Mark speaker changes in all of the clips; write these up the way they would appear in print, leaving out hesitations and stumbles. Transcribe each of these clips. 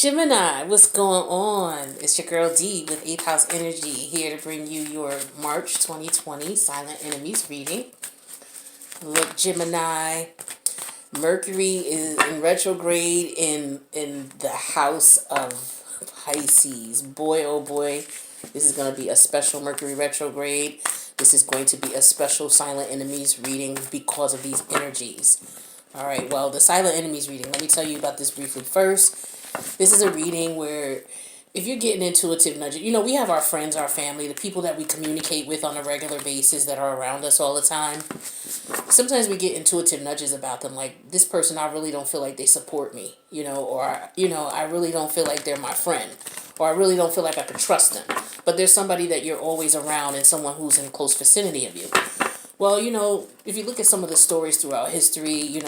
Speaker 1: Gemini, what's going on? It's your girl D with 8th House Energy here to bring you your March 2020 Silent Enemies reading. Look, Gemini, Mercury is in retrograde in the house of Pisces. Boy, oh boy, this is going to be a special Mercury retrograde. This is going to be a special Silent Enemies reading because of these energies. All right, well, the Silent Enemies reading, let me tell you about this briefly first. This is a reading where if you're getting intuitive nudges, we have our friends, our family, the people that we communicate with on a regular basis that are around us all the time. Sometimes we get intuitive nudges about them, like, this person, I really don't feel like they support me, or, I really don't feel like they're my friend, or I really don't feel like I can trust them. But there's somebody that you're always around and someone who's in close vicinity of you. Well, if you look at some of the stories throughout history,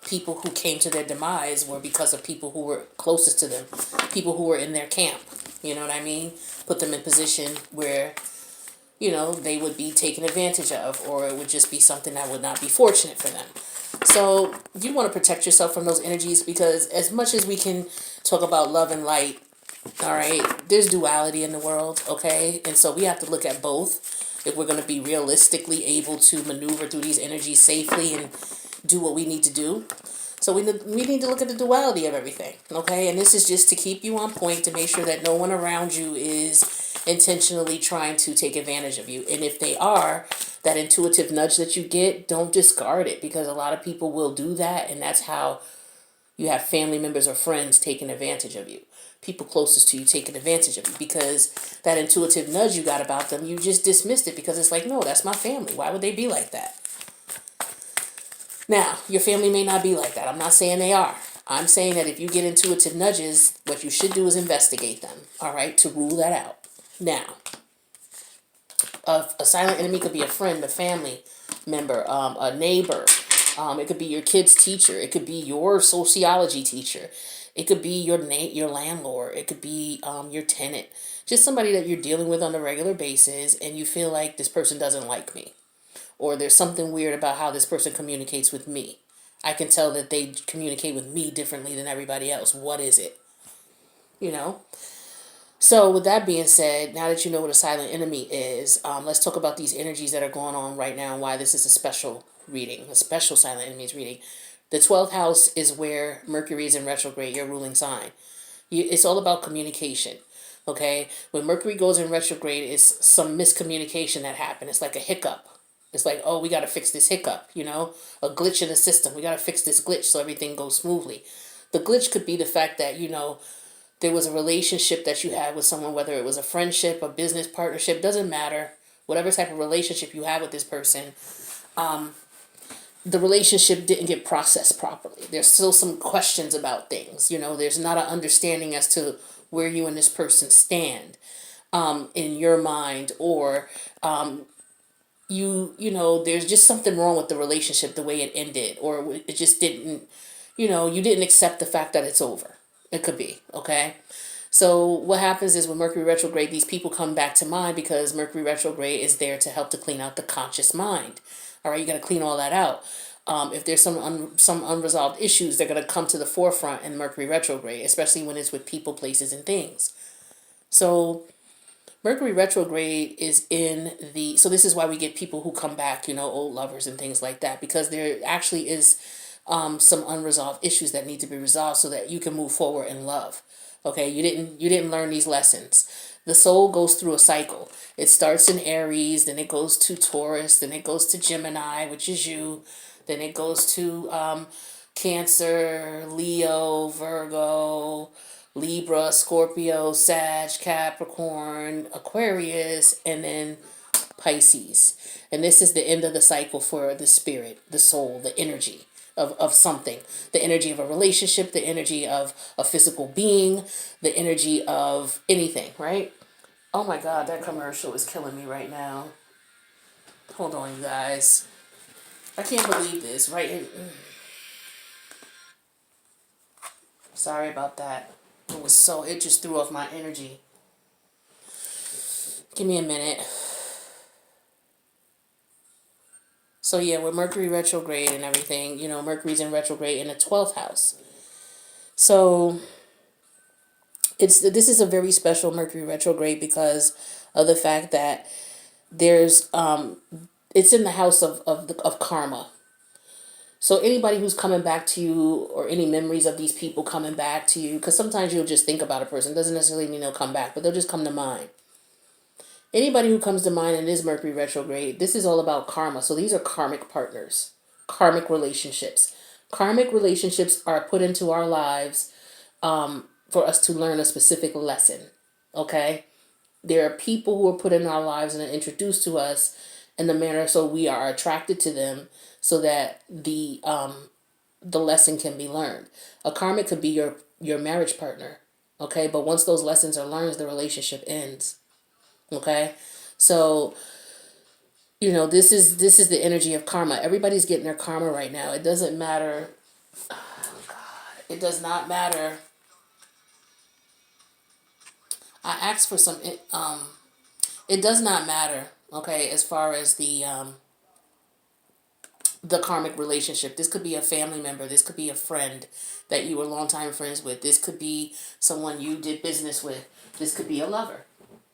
Speaker 1: people who came to their demise were because of people who were closest to them, people who were in their camp, you know what I mean? Put them in position where, they would be taken advantage of, or it would just be something that would not be fortunate for them. So you want to protect yourself from those energies, because as much as we can talk about love and light, all right, there's duality in the world, okay? And so we have to look at both if we're going to be realistically able to maneuver through these energies safely and do what we need to do. So we need to look at the duality of everything, okay? And this is just to keep you on point, to make sure that no one around you is intentionally trying to take advantage of you. And if they are, that intuitive nudge that you get, don't discard it, because a lot of people will do that, and that's how you have family members or friends taking advantage of you. People closest to you taking advantage of you, because that intuitive nudge you got about them, you just dismissed it because it's like, no, that's my family. Why would they be like that? Now, your family may not be like that. I'm not saying they are. I'm saying that if you get intuitive nudges, what you should do is investigate them, all right, to rule that out. Now, a silent enemy could be a friend, a family member, a neighbor. It could be your kid's teacher. It could be your sociology teacher. It could be your landlord. It could be your tenant. Just somebody that you're dealing with on a regular basis, and you feel like this person doesn't like me, or there's something weird about how this person communicates with me. I can tell that they communicate with me differently than everybody else. What is it? So with that being said, now that you know what a silent enemy is, let's talk about these energies that are going on right now and why this is a special reading, a special silent enemies reading. The 12th house is where Mercury is in retrograde, your ruling sign. It's all about communication, okay? When Mercury goes in retrograde, it's some miscommunication that happened. It's like a hiccup. It's like, oh, we got to fix this hiccup, a glitch in the system. We got to fix this glitch so everything goes smoothly. The glitch could be the fact that, there was a relationship that you had with someone, whether it was a friendship, a business partnership, doesn't matter. Whatever type of relationship you had with this person, the relationship didn't get processed properly. There's still some questions about things. There's not an understanding as to where you and this person stand in your mind, or there's just something wrong with the relationship, the way it ended, or it just didn't, you didn't accept the fact that it's over. It could be, okay? So what happens is when Mercury retrograde, these people come back to mind, because Mercury retrograde is there to help to clean out the conscious mind. All right, you got to clean all that out. If there's some unresolved issues, they're going to come to the forefront in Mercury retrograde, especially when it's with people, places, and things. So Mercury retrograde is so this is why we get people who come back, old lovers and things like that, because there actually is some unresolved issues that need to be resolved so that you can move forward in love. Okay, you didn't learn these lessons. The soul goes through a cycle. It starts in Aries, then it goes to Taurus, then it goes to Gemini, which is you, then it goes to Cancer, Leo, Virgo, Libra, Scorpio, Sag, Capricorn, Aquarius, and then Pisces. And this is the end of the cycle for the spirit, the soul, the energy of something. The energy of a relationship, the energy of a physical being, the energy of anything, right? Oh my God, that commercial is killing me right now. Hold on, you guys. I can't believe this, right? Sorry about that. It just threw off my energy. Give me a minute. So yeah, with Mercury retrograde and everything, Mercury's in retrograde in the 12th house. So This is a very special Mercury retrograde because of the fact that there's it's in the house of karma. So anybody who's coming back to you, or any memories of these people coming back to you, because sometimes you'll just think about a person, doesn't necessarily mean they'll come back, but they'll just come to mind. Anybody who comes to mind in this Mercury retrograde, this is all about karma. So these are karmic partners, karmic relationships. Karmic relationships are put into our lives for us to learn a specific lesson. Okay? There are people who are put in our lives and are introduced to us in the manner so we are attracted to them, so that the lesson can be learned. A karmic could be your marriage partner. Okay? But once those lessons are learned, the relationship ends. Okay? So, this is the energy of karma. Everybody's getting their karma right now. It doesn't matter. Oh God. It does not matter. I asked for some it does not matter, okay, as far as the karmic relationship. This could be a family member, this could be a friend that you were longtime friends with. This could be someone you did business with. This could be a lover.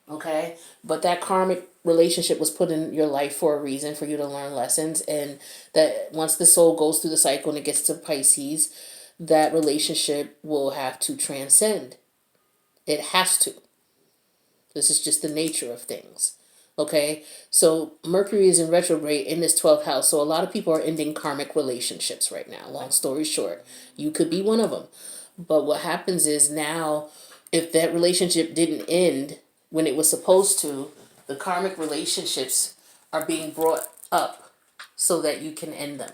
Speaker 1: Okay, but that karmic relationship was put in your life for a reason, for you to learn lessons, and that once the soul goes through the cycle and it gets to Pisces, that relationship will have to transcend. It has to. This is just the nature of things. Okay, so Mercury is in retrograde in this 12th house, so a lot of people are ending karmic relationships right now. Long story short, you could be one of them. But what happens is now, if that relationship didn't end when it was supposed to, the karmic relationships are being brought up so that you can end them.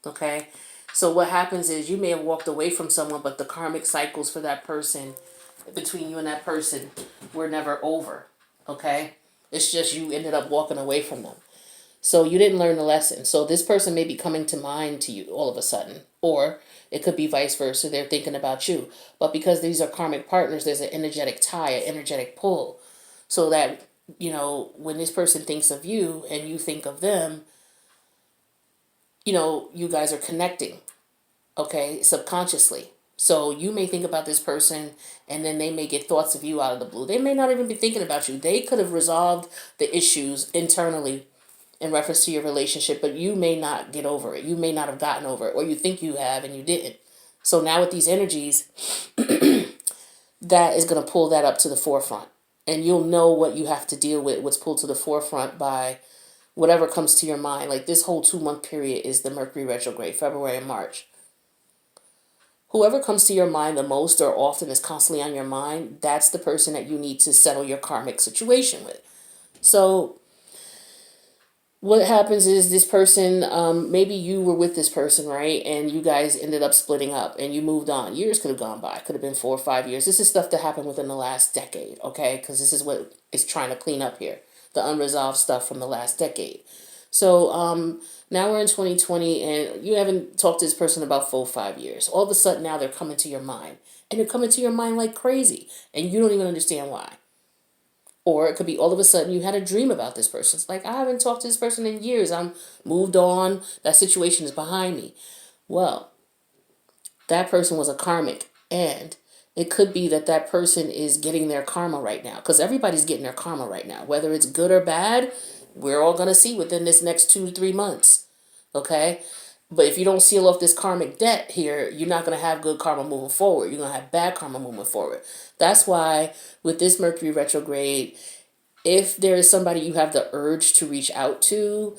Speaker 1: Okay? So what happens is you may have walked away from someone, but the karmic cycles for that person, between you and that person, were never over. Okay? It's just you ended up walking away from them. So you didn't learn the lesson. So this person may be coming to mind to you all of a sudden. Or it could be vice versa. They're thinking about you. But because these are karmic partners, there's an energetic tie, an energetic pull. So that, when this person thinks of you and you think of them, you guys are connecting. Okay? Subconsciously. So you may think about this person and then they may get thoughts of you out of the blue. They may not even be thinking about you. They could have resolved the issues internally in reference to your relationship, but you may not get over it. You may not have gotten over it, or you think you have and you didn't. So now with these energies, that is going to pull that up to the forefront. And you'll know what you have to deal with, what's pulled to the forefront by whatever comes to your mind. Like this whole 2-month period is the Mercury retrograde, February and March. Whoever comes to your mind the most or often is constantly on your mind, that's the person that you need to settle your karmic situation with. So what happens is this person, maybe you were with this person, right? And you guys ended up splitting up and you moved on. Years could have gone by. Could have been 4 or 5 years. This is stuff that happened within the last decade, okay? Because this is what it's trying to clean up here. The unresolved stuff from the last decade. So now we're in 2020 and you haven't talked to this person about 4 or 5 years. All of a sudden now they're coming to your mind. And they're coming to your mind like crazy. And you don't even understand why. Or it could be all of a sudden you had a dream about this person. It's like, I haven't talked to this person in years. I'm moved on. That situation is behind me. Well, that person was a karmic. And it could be that that person is getting their karma right now. Because everybody's getting their karma right now. Whether it's good or bad, we're all going to see within this next 2 to 3 months. Okay? But if you don't seal off this karmic debt here, you're not going to have good karma moving forward. You're going to have bad karma moving forward. That's why with this Mercury retrograde, if there is somebody you have the urge to reach out to,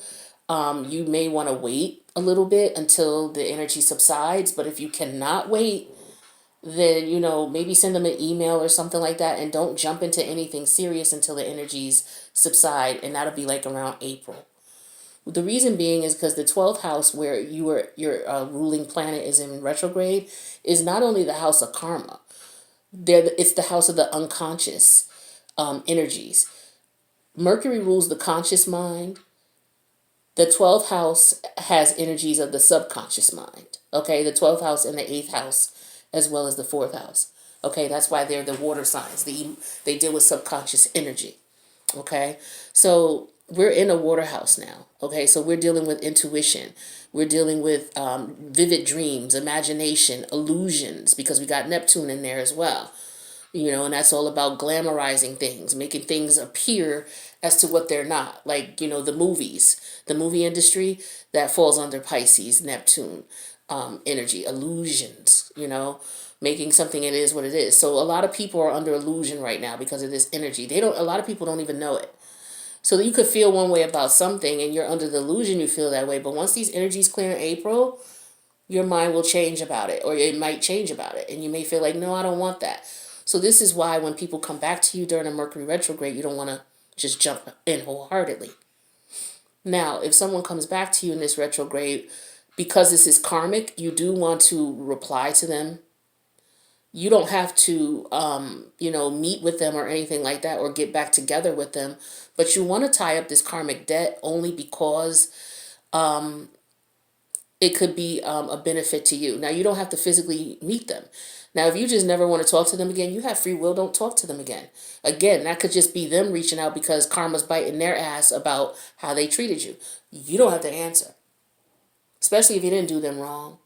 Speaker 1: you may want to wait a little bit until the energy subsides. But if you cannot wait, then, maybe send them an email or something like that. And don't jump into anything serious until the energies subside. And that'll be like around April. The reason being is because the 12th house where your ruling planet is in retrograde is not only the house of karma. It's the house of the unconscious energies. Mercury rules the conscious mind. The 12th house has energies of the subconscious mind. Okay, the 12th house and the 8th house, as well as the 4th house. Okay, that's why they're the water signs. They deal with subconscious energy. Okay, so we're in a water house now. Okay, so we're dealing with intuition. We're dealing with vivid dreams, imagination, illusions, because we got Neptune in there as well. And that's all about glamorizing things, making things appear as to what they're not. Like, the movie industry, that falls under Pisces, Neptune, energy, illusions, making something it is what it is. So a lot of people are under illusion right now because of this energy. A lot of people don't even know it. So you could feel one way about something and you're under the illusion you feel that way. But once these energies clear in April, your mind will change about it, or it might change about it. And you may feel like, no, I don't want that. So this is why when people come back to you during a Mercury retrograde, you don't want to just jump in wholeheartedly. Now, if someone comes back to you in this retrograde, because this is karmic, you do want to reply to them. You don't have to, meet with them or anything like that, or get back together with them. But you want to tie up this karmic debt only because it could be a benefit to you. Now, you don't have to physically meet them. Now, if you just never want to talk to them again, you have free will. Don't talk to them again. Again, that could just be them reaching out because karma's biting their ass about how they treated you. You don't have to answer, especially if you didn't do them wrong,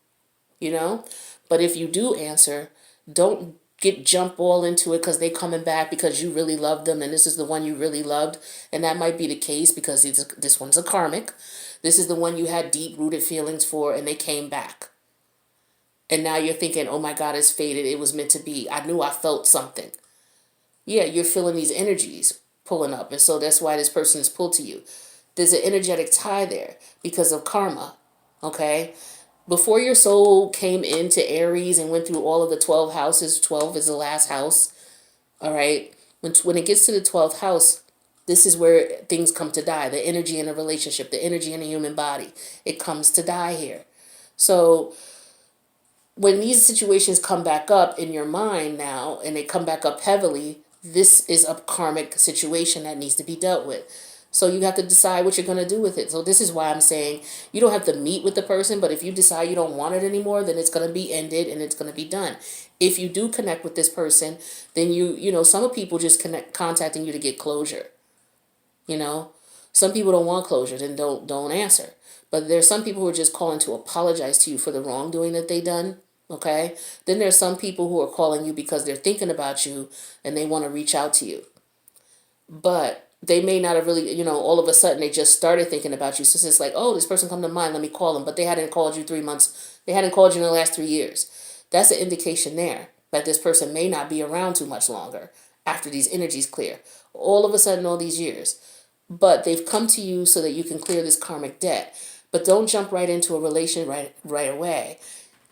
Speaker 1: you know? But if you do answer, don't jump all into it because they coming back because you really love them and this is the one you really loved. And that might be the case because this one's a karmic. This is the one you had deep-rooted feelings for and they came back. And now you're thinking, oh my God, it's fated. It was meant to be. I knew I felt something. Yeah, you're feeling these energies pulling up. And so that's why this person is pulled to you. There's an energetic tie there because of karma. Okay? Before your soul came into Aries and went through all of the 12 houses, 12 is the last house. All right? When it gets to the 12th house, this is where things come to die. The energy in a relationship, the energy in a human body. It comes to die here. So when these situations come back up in your mind now, and they come back up heavily, this is a karmic situation that needs to be dealt with. So you have to decide what you're going to do with it. So this is why I'm saying you don't have to meet with the person, but if you decide you don't want it anymore, then it's going to be ended and it's going to be done. If you do connect with this person, then some people just contacting you to get closure. Some people don't want closure, then don't answer. But there's some people who are just calling to apologize to you for the wrongdoing that they done. Okay? Then there's some people who are calling you because they're thinking about you and they want to reach out to you. But they may not have really, all of a sudden they just started thinking about you. So it's like, oh, this person come to mind, let me call them. But they hadn't called you 3 months. They hadn't called you in the last 3 years. That's an indication there that this person may not be around too much longer after these energies clear. All of a sudden, all these years. But they've come to you so that you can clear this karmic debt. But don't jump right into a relation right away.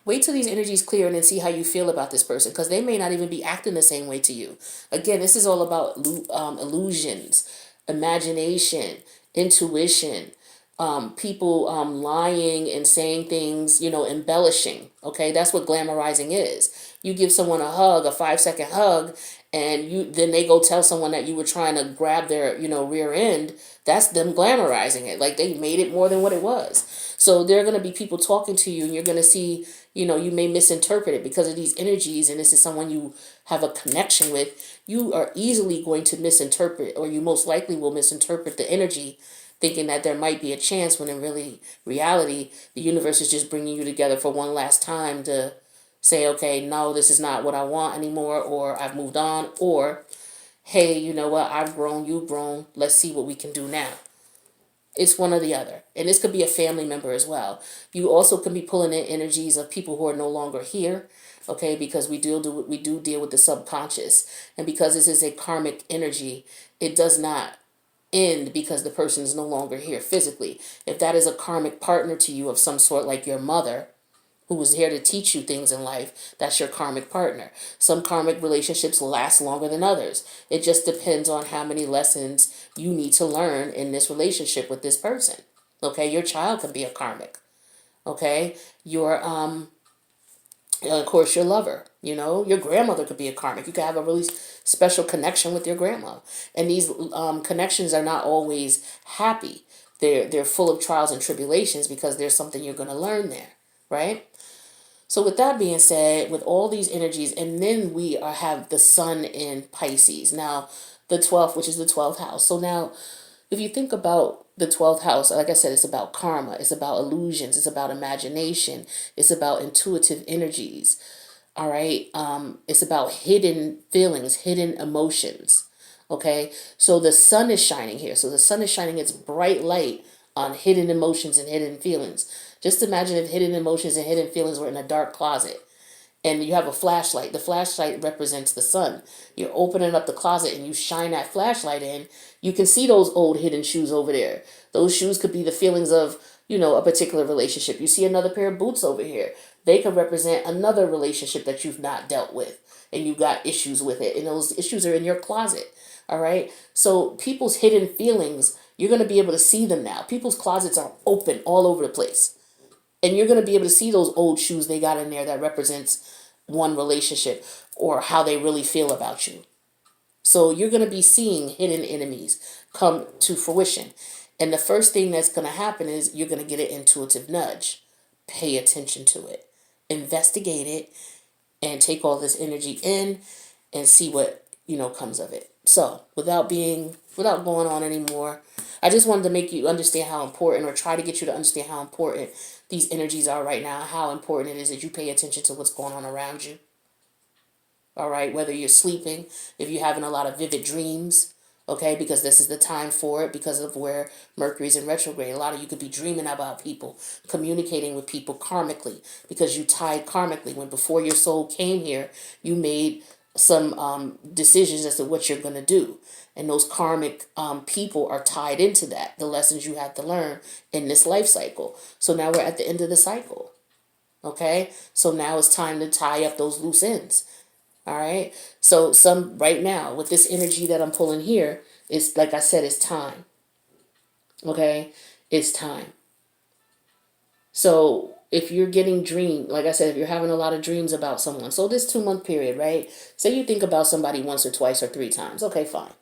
Speaker 1: Wait till these energies clear and then see how you feel about this person, because they may not even be acting the same way to you. Again, this is all about illusions, imagination, intuition, people lying and saying things, embellishing. Okay, that's what glamorizing is. You give someone a hug, a 5-second hug, and then they go tell someone that you were trying to grab their, rear end. That's them glamorizing it. Like they made it more than what it was. So there are going to be people talking to you, and you're going to see, you may misinterpret it because of these energies, and this is someone you have a connection with. You are easily going to misinterpret, or you most likely will misinterpret the energy, thinking that there might be a chance when in reality, the universe is just bringing you together for one last time to say, okay, no, this is not what I want anymore, or I've moved on, or, hey, you know what, I've grown, you've grown, let's see what we can do now. It's one or the other. And this could be a family member as well. You also can be pulling in energies of people who are no longer here, okay, because we do deal with the subconscious. And because this is a karmic energy, it does not end because the person is no longer here physically. If that is a karmic partner to you of some sort, like your mother, who was here to teach you things in life, that's your karmic partner. Some karmic relationships last longer than others. It just depends on how many lessons you need to learn in this relationship with this person. Okay, your child can be a karmic. Okay, of course, your lover, your grandmother could be a karmic. You could have a really special connection with your grandma. And these connections are not always happy. They're full of trials and tribulations because there's something you're going to learn there, right? So with that being said, with all these energies, and then we have the sun in Pisces. Now, the 12th, which is the 12th house. So now, if you think about the 12th house, like I said, it's about karma. It's about illusions. It's about imagination. It's about intuitive energies. All right. It's about hidden feelings, hidden emotions. Okay. So the sun is shining here. So the sun is shining its bright light on hidden emotions and hidden feelings. Just imagine if hidden emotions and hidden feelings were in a dark closet and you have a flashlight. The flashlight represents the sun. You're opening up the closet and you shine that flashlight in. You can see those old hidden shoes over there. Those shoes could be the feelings of, a particular relationship. You see another pair of boots over here. They could represent another relationship that you've not dealt with and you got issues with it. And those issues are in your closet. All right. So people's hidden feelings, you're going to be able to see them now. People's closets are open all over the place. And you're going to be able to see those old shoes they got in there that represents one relationship or how they really feel about you. So you're going to be seeing hidden enemies come to fruition. And the first thing that's going to happen is you're going to get an intuitive nudge. Pay attention to it. Investigate it and take all this energy in and see what, comes of it. So without going on anymore, I just wanted to make you understand how important, or try to get you to understand how important these energies are right now, how important it is that you pay attention to what's going on around you. All right, whether you're sleeping, if you're having a lot of vivid dreams, okay, because this is the time for it, because of where Mercury's in retrograde. A lot of you could be dreaming about people, communicating with people karmically, because you tied karmically. When before your soul came here, you made some decisions as to what you're going to do. And those karmic people are tied into that, the lessons you have to learn in this life cycle. So now we're at the end of the cycle, okay? So now it's time to tie up those loose ends. All right. So some right now with this energy that I'm pulling here, it's like I said, it's time. Okay. It's time. So if you're getting like I said, if you're having a lot of dreams about someone, so this 2-month period, right? Say you think about somebody once or twice or 3 times. Okay, fine.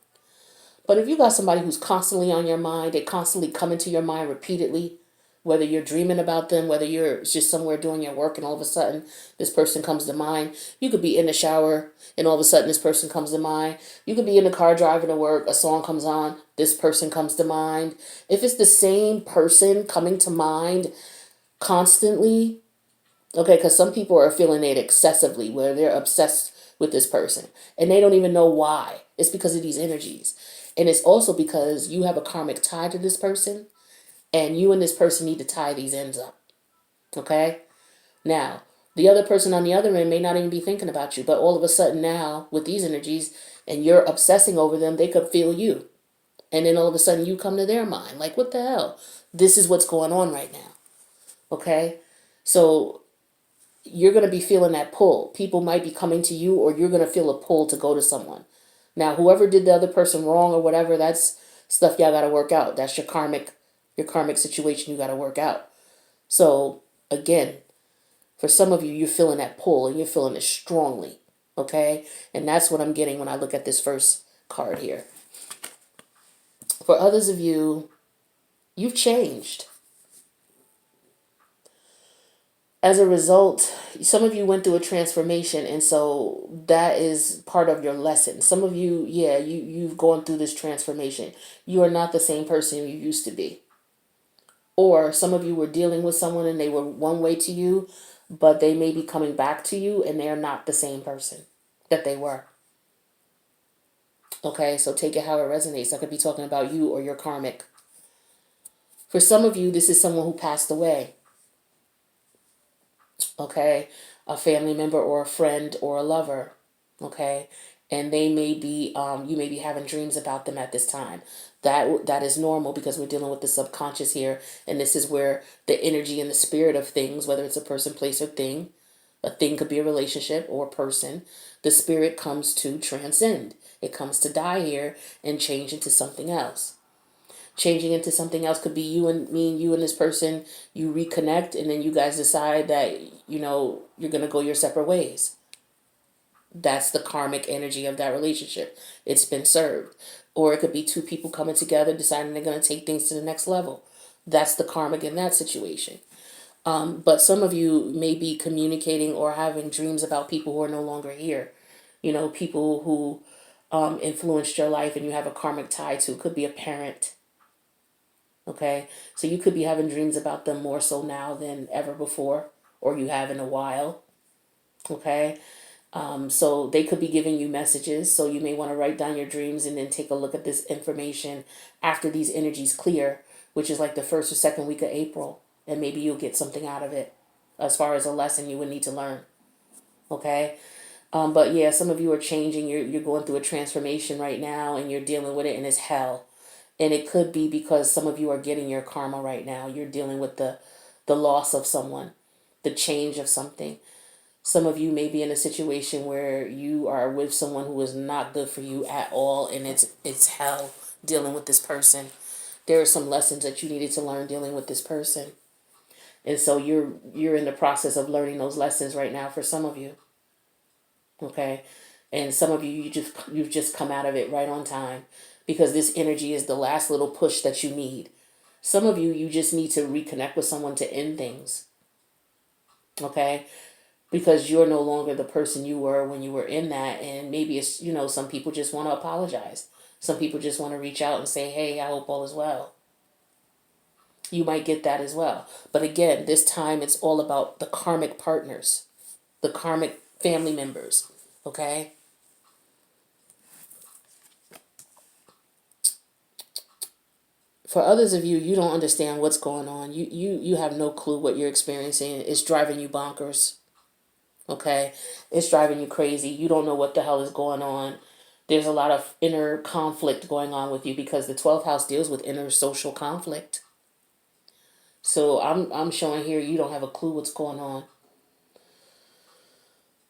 Speaker 1: But if you got somebody who's constantly on your mind, they constantly come into your mind repeatedly, whether you're dreaming about them, whether you're just somewhere doing your work and all of a sudden this person comes to mind. You could be in the shower and all of a sudden this person comes to mind. You could be in the car driving to work, a song comes on, this person comes to mind. If it's the same person coming to mind constantly, okay, because some people are feeling it excessively, where they're obsessed with this person and they don't even know why. It's because of these energies. And it's also because you have a karmic tie to this person and you and this person need to tie these ends up. Okay? Now, the other person on the other end may not even be thinking about you, but all of a sudden now with these energies and you're obsessing over them, they could feel you. And then all of a sudden you come to their mind. Like, what the hell? This is what's going on right now. Okay? So you're going to be feeling that pull. People might be coming to you, or you're going to feel a pull to go to someone. Now, whoever did the other person wrong or whatever, that's stuff y'all got to work out. That's your karmic situation you got to work out. So again, for some of you, you're feeling that pull and you're feeling it strongly. Okay? And that's what I'm getting when I look at this first card here. For others of you, you've changed. As a result, some of you went through a transformation, and so that is part of your lesson. Some of you, yeah, you've gone through this transformation. You are not the same person you used to be. Or some of you were dealing with someone and they were one way to you, but they may be coming back to you and they are not the same person that they were. Okay, so take it how it resonates. I could be talking about you or your karmic. For some of you, this is someone who passed away. Okay, a family member or a friend or a lover. Okay, and they may be you may be having dreams about them at this time. That is normal because we're dealing with the subconscious here, and this is where the energy and the spirit of things, whether it's a person, place, or thing, a thing could be a relationship or a person, the spirit comes to transcend. It comes to die here and change into something else. Changing into something else could be you and me and you and this person, you reconnect and then you guys decide that, you're going to go your separate ways. That's the karmic energy of that relationship. It's been served. Or it could be 2 people coming together, deciding they're going to take things to the next level. That's the karmic in that situation. But some of you may be communicating or having dreams about people who are no longer here. People who influenced your life and you have a karmic tie to. It could be a parent. Okay, so you could be having dreams about them more so now than ever before, or you have in a while. Okay. So they could be giving you messages. So you may want to write down your dreams and then take a look at this information after these energies clear, which is like the first or second week of April. And maybe you'll get something out of it as far as a lesson you would need to learn. Okay. But yeah, some of you are changing. You're going through a transformation right now and you're dealing with it and it's hell. And it could be because some of you are getting your karma right now. You're dealing with the loss of someone, the change of something. Some of you may be in a situation where you are with someone who is not good for you at all, and it's hell dealing with this person. There are some lessons that you needed to learn dealing with this person, and so you're in the process of learning those lessons right now for some of you. Okay, and some of you you've just come out of it right on time because this energy is the last little push that you need. Some of you just need to reconnect with someone to end things. Okay, because you're no longer the person you were when you were in that, and maybe it's, some people just want to apologize. Some people just want to reach out and say, hey, I hope all is well. You might get that as well, but again, this time it's all about the karmic partners, the karmic family members. Okay. For others of you, you don't understand what's going on. You have no clue what you're experiencing. It's driving you bonkers. Okay, it's driving you crazy. You don't know what the hell is going on. There's a lot of inner conflict going on with you because the 12th house deals with inner social conflict. So I'm showing here you don't have a clue what's going on.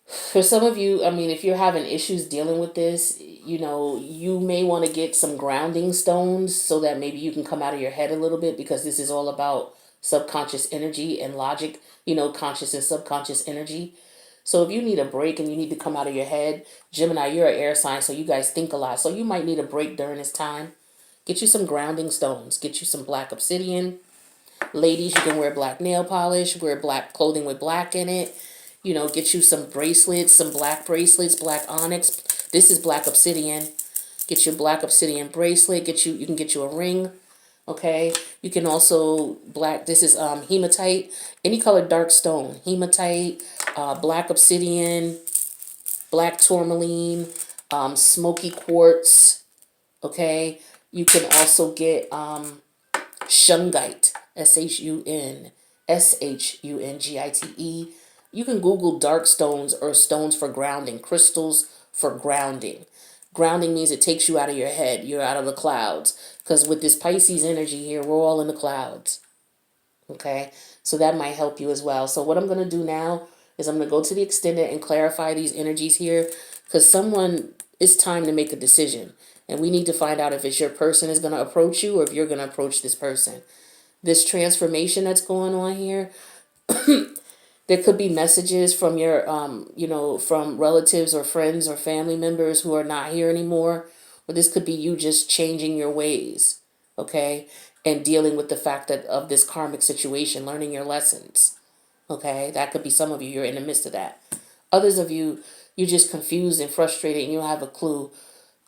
Speaker 1: For some of you, I mean, if you're having issues dealing with this, you may want to get some grounding stones so that maybe you can come out of your head a little bit, because this is all about subconscious energy and logic, conscious and subconscious energy. So if you need a break and you need to come out of your head, Gemini, you're an air sign, so you guys think a lot. So you might need a break during this time. Get you some grounding stones. Get you some black obsidian. Ladies, you can wear black nail polish, wear black clothing with black in it. Get you some bracelets, some black bracelets, black onyx. This is black obsidian. Get your black obsidian bracelet. You can get you a ring. Okay. You can also this is hematite, any colored dark stone, hematite, black obsidian, black tourmaline, smoky quartz. Okay. You can also get shungite, shungite. You can Google dark stones or stones for grounding, crystals for grounding. Grounding means it takes you out of your head. You're out of the clouds. Because with this Pisces energy here, we're all in the clouds. Okay? So that might help you as well. So what I'm going to do now is I'm going to go to the extended and clarify these energies here. Because it's time to make a decision. And we need to find out if it's your person is going to approach you or if you're going to approach this person. This transformation that's going on here, there could be messages from your, from relatives or friends or family members who are not here anymore. Or this could be you just changing your ways, okay? And dealing with the fact of this karmic situation, learning your lessons, okay? That could be some of you, you're in the midst of that. Others of you, you're just confused and frustrated and you don't have a clue.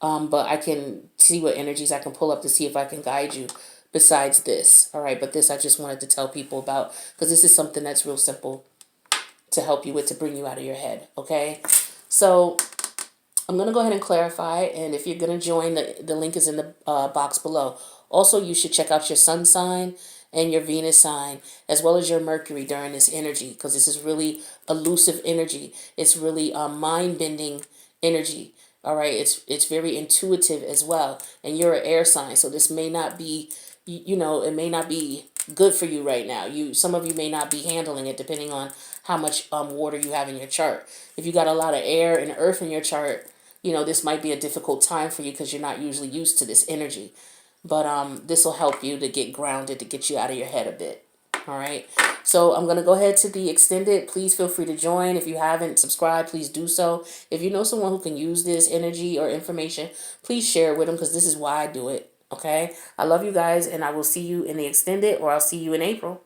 Speaker 1: But I can see what energies I can pull up to see if I can guide you besides this. All right, but this I just wanted to tell people about because this is something that's real simple to help you with, to bring you out of your head. Okay, so I'm going to go ahead and clarify, and if you're going to join, the link is in the box below. Also, you should check out your sun sign and your Venus sign, as well as your Mercury during this energy, because this is really elusive energy. It's really mind-bending energy. All right, it's very intuitive as well, and you're an air sign, so this may not be, it may not be good for you right now. Some of you may not be handling it, depending on how much water you have in your chart. If you got a lot of air and earth in your chart, this might be a difficult time for you because you're not usually used to this energy. But this will help you to get grounded, to get you out of your head a bit. All right. So I'm going to go ahead to the extended. Please feel free to join. If you haven't subscribed, please do so. If you know someone who can use this energy or information, please share it with them because this is why I do it. Okay. I love you guys, and I will see you in the extended, or I'll see you in April.